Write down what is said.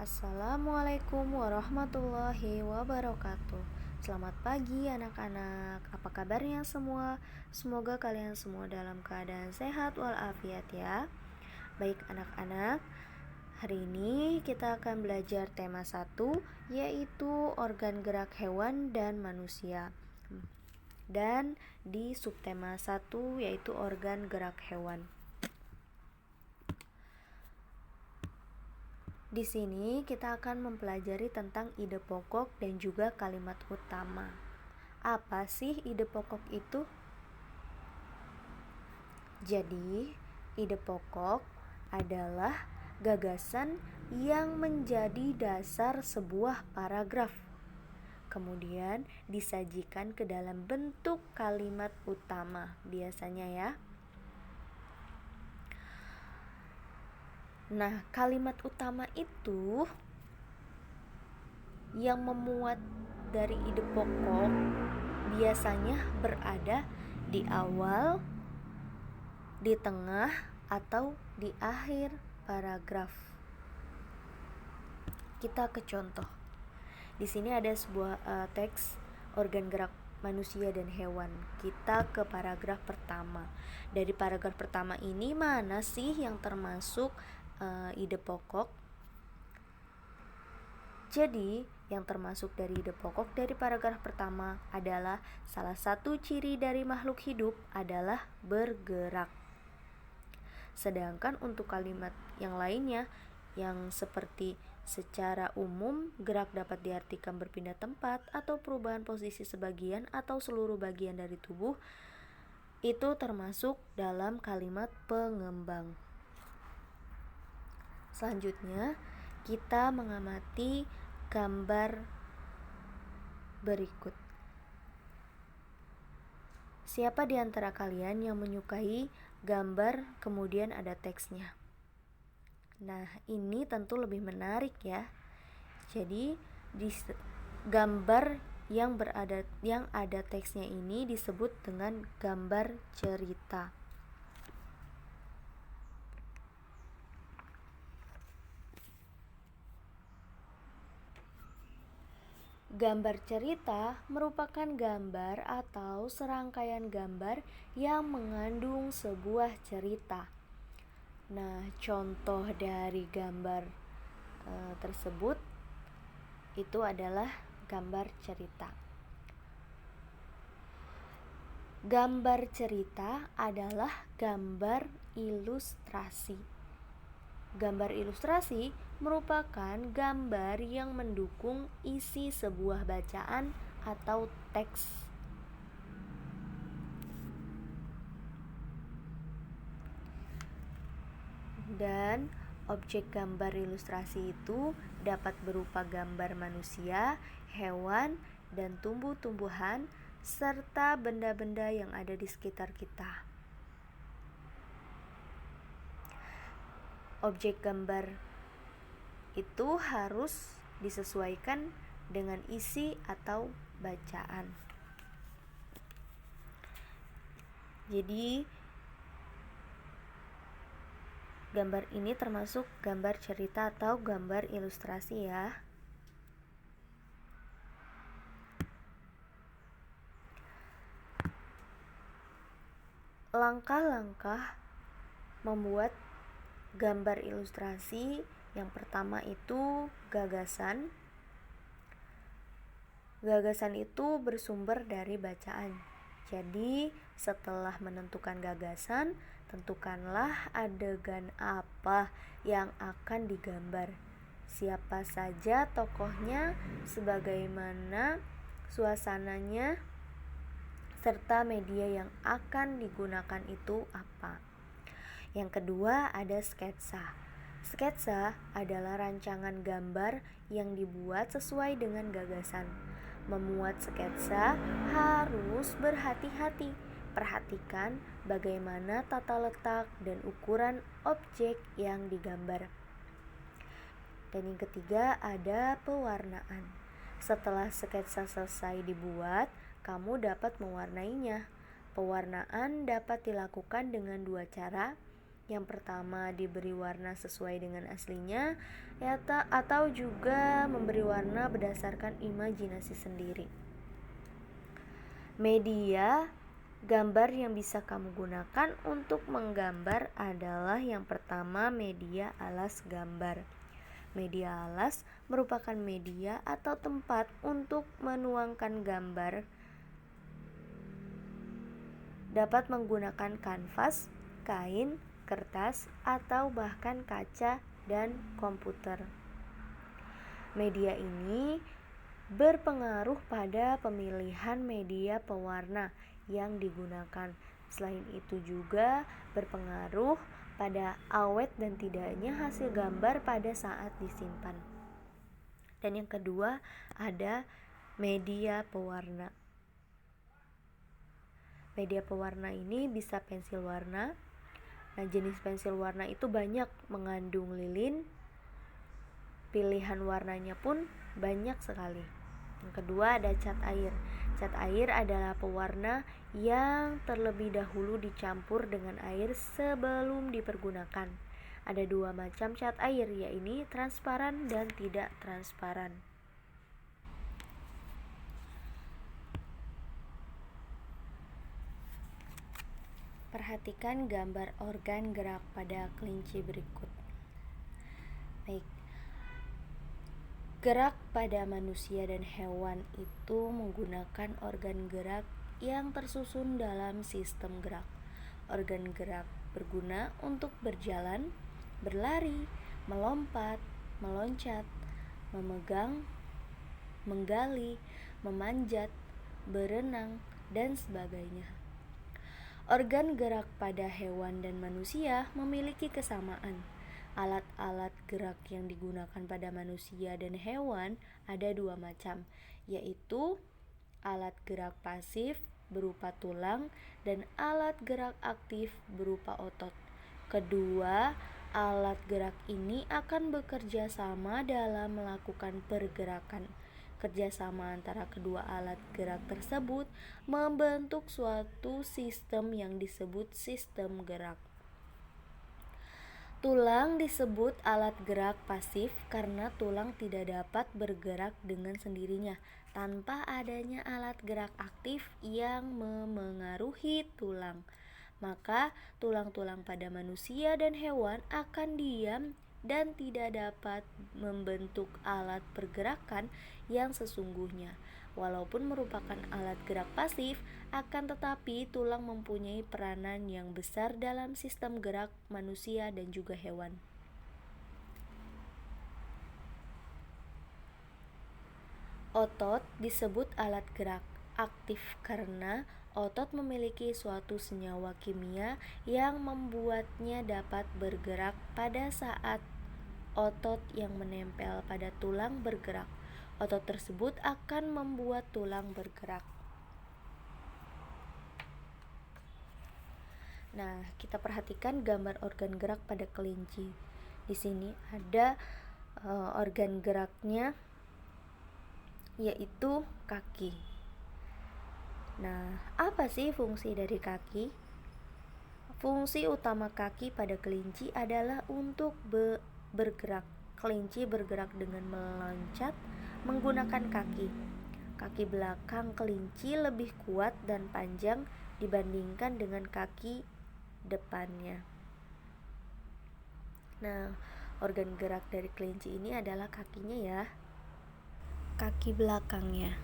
Assalamualaikum warahmatullahi wabarakatuh. Selamat pagi anak-anak. Apa kabarnya semua? Semoga kalian semua dalam keadaan sehat walafiat ya. Baik anak-anak, hari ini kita akan belajar tema 1, yaitu organ gerak hewan dan manusia. Dan di subtema 1 yaitu organ gerak hewan. Di sini kita akan mempelajari tentang ide pokok dan juga kalimat utama. Apa sih ide pokok itu? Jadi, ide pokok adalah gagasan yang menjadi dasar sebuah paragraf. Kemudian disajikan ke dalam bentuk kalimat utama biasanya ya. Nah, kalimat utama itu yang memuat dari ide pokok biasanya berada di awal, di tengah, atau di akhir paragraf. Kita ke contoh. Di sini ada sebuah teks organ gerak manusia dan hewan. Kita ke paragraf pertama. Dari paragraf pertama ini mana sih yang termasuk ide pokok? Jadi, yang termasuk dari ide pokok dari paragraf pertama adalah salah satu ciri dari makhluk hidup adalah bergerak. Sedangkan untuk kalimat yang lainnya yang seperti secara umum gerak dapat diartikan berpindah tempat atau perubahan posisi sebagian atau seluruh bagian dari tubuh, itu termasuk dalam kalimat pengembang. Selanjutnya, kita mengamati gambar berikut. Siapa di antara kalian yang menyukai gambar kemudian ada teksnya? Nah, ini tentu lebih menarik ya. Jadi, gambar yang ada teksnya ini disebut dengan gambar cerita. Gambar cerita merupakan gambar atau serangkaian gambar yang mengandung sebuah cerita. Nah, contoh dari gambar tersebut itu adalah gambar cerita. Gambar cerita adalah gambar ilustrasi. Gambar ilustrasi merupakan gambar yang mendukung isi sebuah bacaan atau teks. Dan objek gambar ilustrasi itu dapat berupa gambar manusia, hewan, dan tumbuh-tumbuhan, serta benda-benda yang ada di sekitar kita. Objek gambar itu harus disesuaikan dengan isi atau bacaan. Jadi, gambar ini termasuk gambar cerita atau gambar ilustrasi ya. Langkah-langkah membuat gambar ilustrasi yang pertama itu gagasan. Gagasan itu bersumber dari bacaan. Jadi, setelah menentukan gagasan, tentukanlah adegan apa yang akan digambar. Siapa saja tokohnya, sebagaimana suasananya, serta media yang akan digunakan itu apa. Yang kedua ada sketsa. Sketsa adalah rancangan gambar yang dibuat sesuai dengan gagasan. Memuat sketsa harus berhati-hati. Perhatikan bagaimana tata letak dan ukuran objek yang digambar. Dan yang ketiga ada pewarnaan. Setelah sketsa selesai dibuat, kamu dapat mewarnainya. Pewarnaan dapat dilakukan dengan dua cara, Yang pertama, diberi warna sesuai dengan aslinya, atau juga memberi warna berdasarkan imajinasi sendiri. Media gambar yang bisa kamu gunakan untuk menggambar adalah yang pertama, media alas gambar. Media alas merupakan media atau tempat untuk menuangkan gambar. Dapat menggunakan kanvas, kain, kertas, atau bahkan kaca dan komputer. Media ini berpengaruh pada pemilihan media pewarna yang digunakan. Selain itu juga berpengaruh pada awet dan tidaknya hasil gambar pada saat disimpan. Dan yang kedua, ada media pewarna. Media pewarna ini bisa pensil warna. Nah, jenis pensil warna itu banyak mengandung lilin. Pilihan warnanya pun banyak sekali. Yang kedua, ada cat air. Cat air adalah pewarna yang terlebih dahulu dicampur dengan air sebelum dipergunakan. Ada dua macam cat air, yaitu transparan dan tidak transparan. Perhatikan gambar organ gerak pada kelinci berikut. Baik. Gerak pada manusia dan hewan itu menggunakan organ gerak yang tersusun dalam sistem gerak. Organ gerak berguna untuk berjalan, berlari, melompat, meloncat, memegang, menggali, memanjat, berenang, dan sebagainya. Organ gerak pada hewan dan manusia memiliki kesamaan. Alat-alat gerak yang digunakan pada manusia dan hewan ada dua macam, yaitu alat gerak pasif berupa tulang dan alat gerak aktif berupa otot. Kedua alat gerak ini akan bekerja sama dalam melakukan pergerakan. Kerjasama antara kedua alat gerak tersebut membentuk suatu sistem yang disebut sistem gerak. Tulang disebut alat gerak pasif karena tulang tidak dapat bergerak dengan sendirinya tanpa adanya alat gerak aktif yang memengaruhi tulang. Maka tulang-tulang pada manusia dan hewan akan diam dan tidak dapat membentuk alat pergerakan yang sesungguhnya. Walaupun merupakan alat gerak pasif, akan tetapi tulang mempunyai peranan yang besar dalam sistem gerak manusia dan juga hewan. Otot disebut alat gerak aktif karena otot memiliki suatu senyawa kimia yang membuatnya dapat bergerak pada saat otot yang menempel pada tulang bergerak. Otot tersebut akan membuat tulang bergerak. Nah, kita perhatikan gambar organ gerak pada kelinci. Di sini ada organ geraknya, yaitu kaki. Nah, apa sih fungsi dari kaki? Fungsi utama kaki pada kelinci adalah untuk bergerak. Kelinci bergerak dengan meloncat menggunakan kaki. Kaki belakang kelinci lebih kuat dan panjang dibandingkan dengan kaki depannya. Nah, organ gerak dari kelinci ini adalah kakinya ya. Kaki belakangnya.